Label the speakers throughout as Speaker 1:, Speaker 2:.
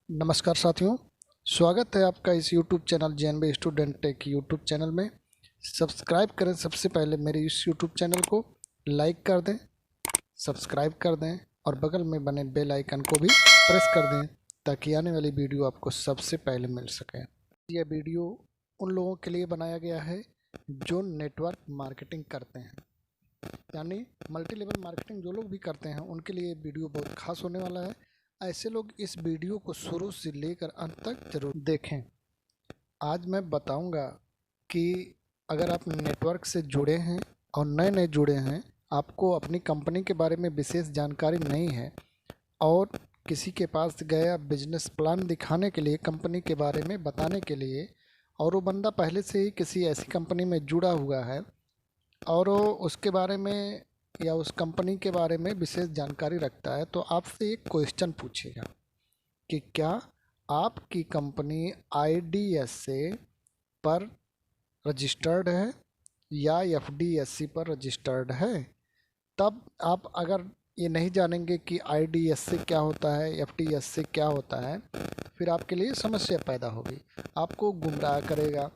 Speaker 1: नमस्कार साथियों, स्वागत है आपका इस YouTube channel JNB student tech YouTube channel में। सब्सक्राइब करें सबसे पहले मेरे इस YouTube चैनल को, लाइक कर दें, सब्सक्राइब कर दें और बगल में बने बेल आइकन को भी प्रेस कर दें ताकि आने वाली वीडियो आपको सबसे पहले मिल सके। यह वीडियो उन लोगों के लिए बनाया गया है जो नेटवर्क मार्केटिंग करते हैं, यानी मल्टी लेवल मार्केटिंग जो लोग भी करते हैं उनके लिए वीडियो बहुत खास होने वाला है। ऐसे लोग इस वीडियो को शुरू से लेकर अंत तक जरूर देखें। आज मैं बताऊंगा कि अगर आप नेटवर्क से जुड़े हैं और नए नए जुड़े हैं, आपको अपनी कंपनी के बारे में विशेष जानकारी नहीं है और किसी के पास गया बिजनेस प्लान दिखाने के लिए, कंपनी के बारे में बताने के लिए, और वो बंदा पहले से ही किसी ऐसी कंपनी में जुड़ा हुआ है और वो उसके बारे में या उस कंपनी के बारे में विशेष जानकारी रखता है, तो आपसे एक क्वेश्चन पूछेगा कि क्या आपकी कंपनी IDSA पर रजिस्टर्ड है या FDSC पर रजिस्टर्ड है। तब आप अगर ये नहीं जानेंगे कि IDSA क्या होता है, FDSC क्या होता है, फिर आपके लिए समस्या पैदा होगी, आपको गुमराह करेगा।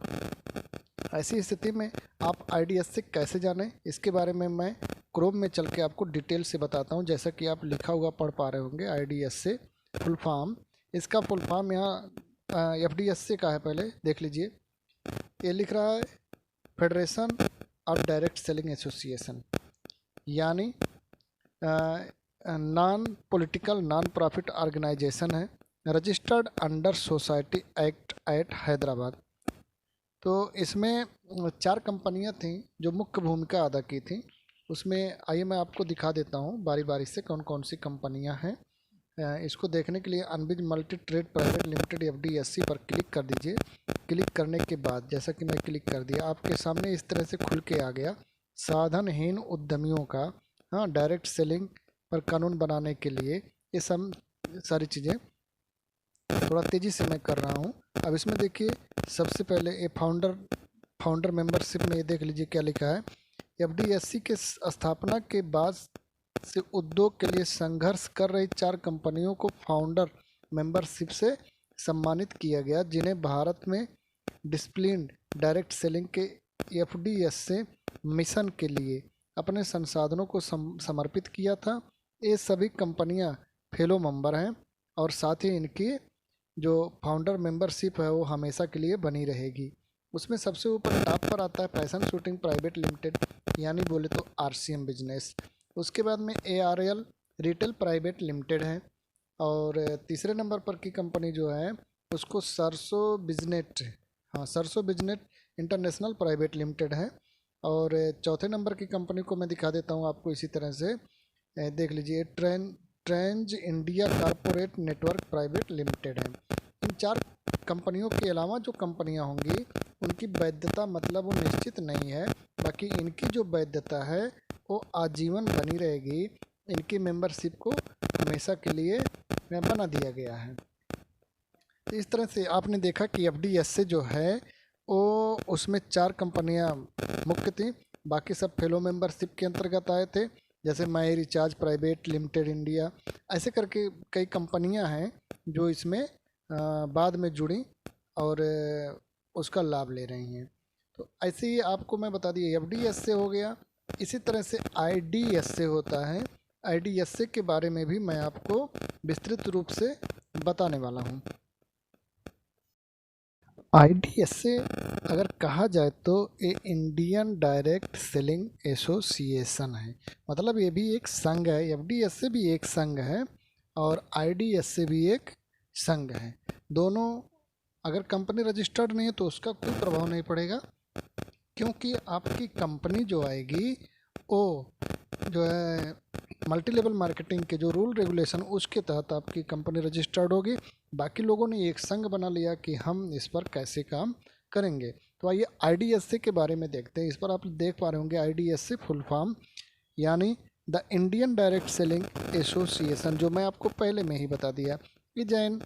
Speaker 1: ऐसी स्थिति में आप IDSA कैसे जानें, इसके बारे में मैं क्रोम में चल के आपको डिटेल से बताता हूं। जैसा कि आप लिखा हुआ पढ़ पा रहे होंगे, IDSA फुल फॉर्म, इसका फुल फॉर्म यहाँ FDSA का है, पहले देख लीजिए। ये लिख रहा है federation of direct selling association, यानी non political non profit organisation है, registered under society act at Hyderabad. तो इसमें 4 कंपनियां थीं जो मुख्य भूमिका अदा की थी। उसमें आइए मैं आपको दिखा देता हूं बारी बारी से कौन कौन सी कंपनियां हैं। इसको देखने के लिए अनबिज multi trade private limited FDSC पर क्लिक कर दीजिए। क्लिक करने के बाद जैसा कि मैं क्लिक कर दिया, आपके सामने इस तरह से खुल के आ गया साधनहीन उद्यमियों का डायरेक्ट सेलिंग पर कानून बनाने के लिए। ये सब सारी चीज़ें थोड़ा तेज़ी से मैं कर रहा हूँ। अब इसमें देखिए, सबसे पहले ये फाउंडर मेंबरशिप में ये देख लीजिए क्या लिखा है। FDSC के स्थापना के बाद से उद्योग के लिए संघर्ष कर रही 4 कंपनियों को फाउंडर मेंबरशिप से सम्मानित किया गया, जिन्हें भारत में डिसिप्लिन्ड डायरेक्ट सेलिंग के FDSC मिशन के लिए अपने संसाधनों को समर्पित किया था। ये सभी कंपनियां फेलो मेंबर हैं और साथ ही इनकी जो फाउंडर मेंबरशिप है वो हमेशा के लिए बनी रहेगी। उसमें सबसे ऊपर टॉप पर आता है फैशन शूटिंग प्राइवेट लिमिटेड, यानी बोले तो RCM बिजनेस। उसके बाद में ARL रिटेल प्राइवेट लिमिटेड है, और तीसरे नंबर पर की कंपनी जो है उसको सरसो बिजनेट इंटरनेशनल प्राइवेट लिमिटेड है। और चौथे नंबर की कंपनी को मैं दिखा देता हूँ आपको इसी तरह से, देख लीजिए, ट्रेंज India corporate network private limited है। इन 4 कंपनियों के अलावा जो कंपनियां होंगी उनकी वैधता मतलब वो निश्चित नहीं है, बाकी इनकी जो वैधता है वो आजीवन बनी रहेगी। इनकी मेंबरशिप को हमेशा के लिए बना दिया गया है। तो इस तरह से आपने देखा कि FDSA जो है वो उसमें 4 कंपनियां मुख्य थी, बाकी सब फेलो मेंबरशिप के अंतर्गत आए थे, जैसे माई रिचार्ज प्राइवेट लिमिटेड इंडिया, ऐसे करके कई कंपनियां हैं जो इसमें बाद में जुड़ी और उसका लाभ ले रही हैं। तो ऐसे ही आपको मैं बता दिया FDSA हो गया। इसी तरह से IDSA होता है। IDSA के बारे में भी मैं आपको विस्तृत रूप से बताने वाला हूँ। IDSA अगर कहा जाए तो ये इंडियन डायरेक्ट सेलिंग एसोसिएशन है, मतलब ये भी एक संघ है। FDSA भी एक संघ है और IDSA भी एक संघ है। दोनों, अगर कंपनी रजिस्टर्ड नहीं है तो उसका कोई प्रभाव नहीं पड़ेगा, क्योंकि आपकी कंपनी जो आएगी वो जो है मल्टी लेवल मार्केटिंग के जो रूल रेगुलेशन उसके तहत आपकी कंपनी रजिस्टर्ड होगी। बाकी लोगों ने एक संघ बना लिया कि हम इस पर कैसे काम करेंगे। तो आइए IDSA के बारे में देखते हैं। इस पर आप देख पा रहे होंगे IDSA फुल फॉर्म, यानी the Indian direct selling association, जो मैं आपको पहले में ही बता दिया, is an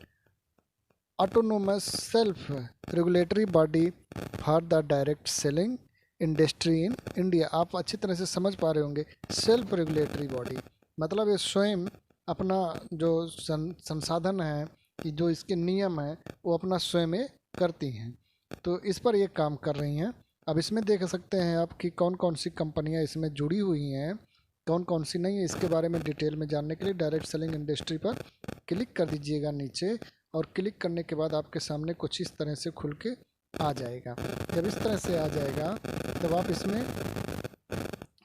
Speaker 1: autonomous self regulatory body for the direct selling industry in India. आप अच्छी तरह से समझ पा रहे होंगे, सेल्फ रेगुलेटरी बॉडी मतलब ये स्वयं अपना जो संसाधन है कि जो इसके नियम हैं वो अपना स्वयं करती हैं। तो इस पर ये काम कर रही हैं। अब इसमें देख सकते हैं आप कि कौन कौन सी कंपनियां इसमें जुड़ी हुई हैं, कौन कौन सी नहीं है। इसके बारे में डिटेल में जानने के लिए डायरेक्ट सेलिंग इंडस्ट्री पर क्लिक कर दीजिएगा नीचे, और क्लिक करने के बाद आपके सामने कुछ इस तरह से खुल के आ जाएगा। जब इस तरह से आ जाएगा तब आप इसमें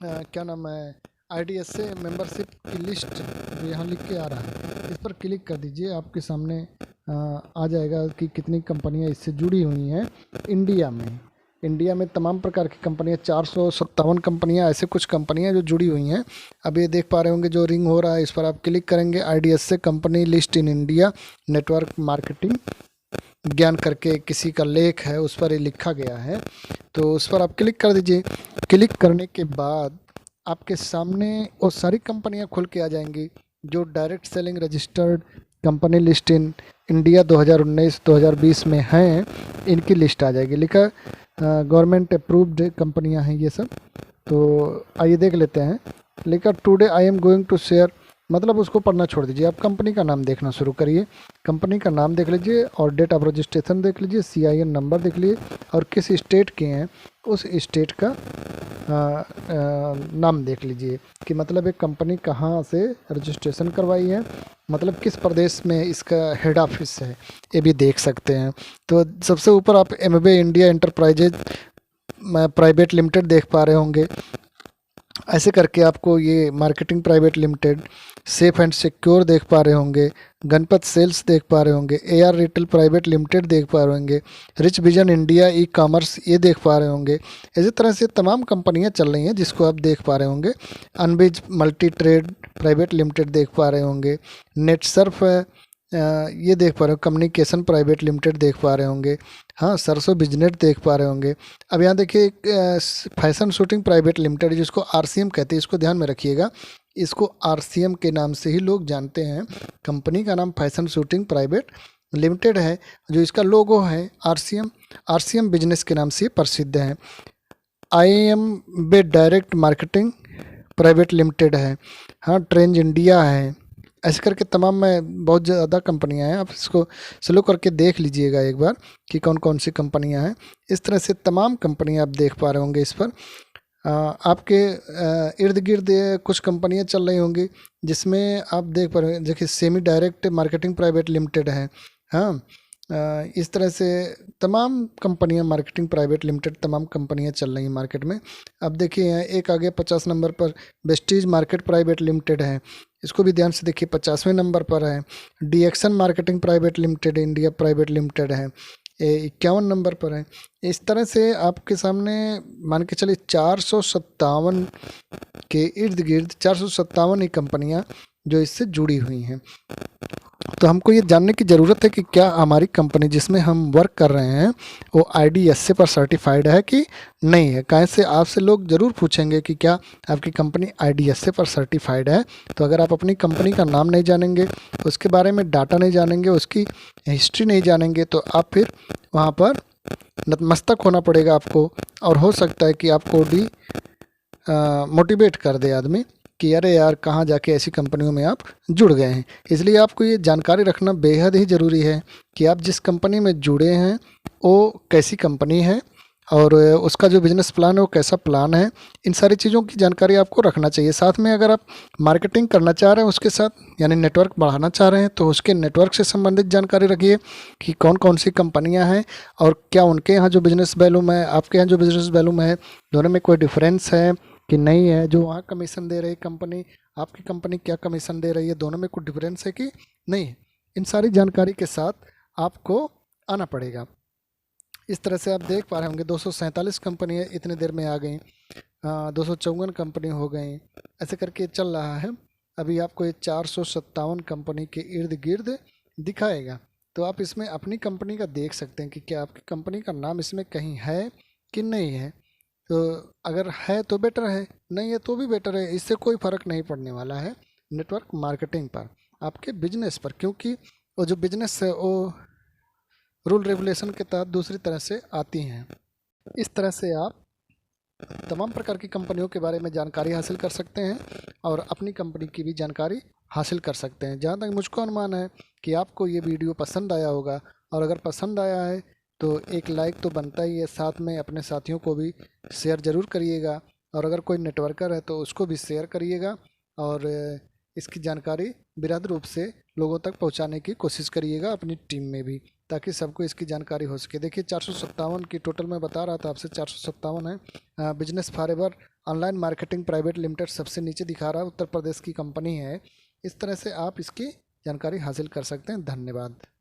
Speaker 1: क्या नाम है, IDSA मेंबरशिप की लिस्ट जो यहाँ लिख के आ रहा है, इस पर क्लिक कर दीजिए। आपके सामने आ जाएगा कि कितनी कंपनियाँ इससे जुड़ी हुई हैं इंडिया में। इंडिया में तमाम प्रकार की कंपनियाँ, 457 कंपनियाँ, ऐसे कुछ कंपनियाँ जो जुड़ी हुई हैं। अब ये देख पा रहे होंगे जो रिंग हो रहा है, इस पर आप क्लिक करेंगे। IDSA company list in India network marketing ज्ञान करके किसी का लेख है, उस पर ये लिखा गया है। तो उस पर आप क्लिक कर दीजिए। क्लिक करने के बाद आपके सामने वो सारी कंपनियां खुल के आ जाएंगी जो direct selling registered company list in India 2019-2020 में हैं। इनकी लिस्ट आ जाएगी। लिखा गवर्नमेंट अप्रूव्ड कंपनियां हैं ये सब। तो आइए देख लेते हैं। लिखा today I am going to share, मतलब उसको पढ़ना छोड़ दीजिए, आप कंपनी का नाम देखना शुरू करिए। कंपनी का नाम देख लीजिए और डेट ऑफ रजिस्ट्रेशन देख लीजिए, CIN नंबर देख लीजिए, और किस स्टेट के हैं उस स्टेट का नाम देख लीजिए कि मतलब एक कंपनी कहाँ से रजिस्ट्रेशन करवाई है, मतलब किस प्रदेश में इसका हेड ऑफिस है, ये भी देख सकते हैं। तो सबसे ऊपर आप MBA India enterprises private limited देख पा रहे होंगे। ऐसे करके आपको ये marketing private limited, safe and secure देख पा रहे होंगे, गणपत सेल्स देख पा रहे होंगे, AR रिटेल प्राइवेट लिमिटेड देख पा रहे होंगे, रिच विजन इंडिया E-कॉमर्स ये देख पा रहे होंगे। इसी तरह से तमाम कंपनियां चल रही हैं जिसको आप देख पा रहे होंगे। अनबिज मल्टी ट्रेड प्राइवेट लिमिटेड देख पा रहे होंगे, नेट सर्फ ये देख पा रहे हो, कम्युनिकेशन प्राइवेट लिमिटेड देख पा रहे होंगे, हाँ सरसों बिजनेस देख पा रहे होंगे। अब यहाँ देखिए फैशन शूटिंग प्राइवेट लिमिटेड जिसको RCM कहते हैं, इसको ध्यान में रखिएगा। इसको RCM के नाम से ही लोग जानते हैं। कंपनी का नाम फैशन शूटिंग प्राइवेट लिमिटेड है। जो इसका लोगो है RCM बिजनेस के नाम से प्रसिद्ध है। IMB direct marketing private limited है, हाँ ट्रेंड इंडिया है। ऐसे करके तमाम में बहुत ज़्यादा कंपनियां हैं। आप इसको स्लो करके देख लीजिएगा एक बार कि कौन कौन सी कंपनियां हैं। इस तरह से तमाम कंपनियां आप देख पा रहे होंगे। इस पर आपके इर्द गिर्द कुछ कंपनियां चल रही होंगी जिसमें आप देख पा रहे हैं। देखिए semi direct marketing private limited है, हाँ इस तरह से तमाम कंपनियां मार्केटिंग प्राइवेट लिमिटेड, तमाम कंपनियां चल रही हैं मार्केट में। अब देखिए यहाँ एक आगे 50 नंबर पर वेस्टीज मार्केट प्राइवेट लिमिटेड है, इसको भी ध्यान से देखिए 50वें नंबर पर है। DXN marketing private limited India private limited है, 51 नंबर पर है। इस तरह से आपके सामने मान के चलिए 457 के इर्द गिर्द 457 ही कंपनियां जो इससे जुड़ी हुई हैं। तो हमको ये जानने की ज़रूरत है कि क्या हमारी कंपनी जिसमें हम वर्क कर रहे हैं वो IDSA पर सर्टिफाइड है कि नहीं है। काहे से आपसे लोग ज़रूर पूछेंगे कि क्या आपकी कंपनी IDSA पर सर्टिफाइड है। तो अगर आप अपनी कंपनी का नाम नहीं जानेंगे, उसके बारे में डाटा नहीं जानेंगे, उसकी हिस्ट्री नहीं जानेंगे, तो आप फिर वहाँ पर नतमस्तक होना पड़ेगा आपको। और हो सकता है कि आपको मोटिवेट कर दे आदमी कि अरे यार कहाँ जाके ऐसी कंपनियों में आप जुड़ गए हैं। इसलिए आपको ये जानकारी रखना बेहद ही ज़रूरी है कि आप जिस कंपनी में जुड़े हैं वो कैसी कंपनी है और उसका जो बिज़नेस प्लान है वो कैसा प्लान है। इन सारी चीज़ों की जानकारी आपको रखना चाहिए। साथ में अगर आप मार्केटिंग करना चाह रहे हैं उसके साथ, यानी नेटवर्क बढ़ाना चाह रहे हैं, तो उसके नेटवर्क से संबंधित जानकारी रखिए कि कौन कौन सी कंपनियां हैं और क्या उनके यहाँ जो बिज़नेस वैल्यूम है, आपके यहाँ जो बिज़नेस वैल्यूम है, दोनों में कोई डिफरेंस है कि नहीं है। जो वहाँ कमीशन दे रही कंपनी, आपकी कंपनी क्या कमीशन दे रही है, दोनों में कुछ डिफरेंस है कि नहीं है। इन सारी जानकारी के साथ आपको आना पड़ेगा। इस तरह से आप देख पा रहे होंगे 247 कंपनियाँ इतने देर में आ गई, 254 कंपनी हो गई, ऐसे करके चल रहा है। अभी आपको ये 457 कंपनी के इर्द गिर्द दिखाएगा। तो आप इसमें अपनी कंपनी का देख सकते हैं कि क्या आपकी कंपनी का नाम इसमें कहीं है कि नहीं है। तो अगर है तो बेटर है, नहीं है तो भी बेटर है। इससे कोई फ़र्क नहीं पड़ने वाला है नेटवर्क मार्केटिंग पर, आपके बिजनेस पर, क्योंकि वो जो बिजनेस है वो रूल रेगुलेशन के तहत दूसरी तरह से आती हैं। इस तरह से आप तमाम प्रकार की कंपनियों के बारे में जानकारी हासिल कर सकते हैं और अपनी कंपनी की भी जानकारी हासिल कर सकते हैं। जहाँ तक मुझको अनुमान है कि आपको ये वीडियो पसंद आया होगा, और अगर पसंद आया है तो एक लाइक तो बनता ही है, साथ में अपने साथियों को भी शेयर ज़रूर करिएगा, और अगर कोई नेटवर्कर है तो उसको भी शेयर करिएगा, और इसकी जानकारी बृहद रूप से लोगों तक पहुंचाने की कोशिश करिएगा अपनी टीम में भी, ताकि सबको इसकी जानकारी हो सके। देखिए 457 की टोटल मैं बता रहा था आपसे, 457 है। Business forever online marketing private limited सबसे नीचे दिखा रहा है, उत्तर प्रदेश की कंपनी है। इस तरह से आप इसकी जानकारी हासिल कर सकते हैं। धन्यवाद।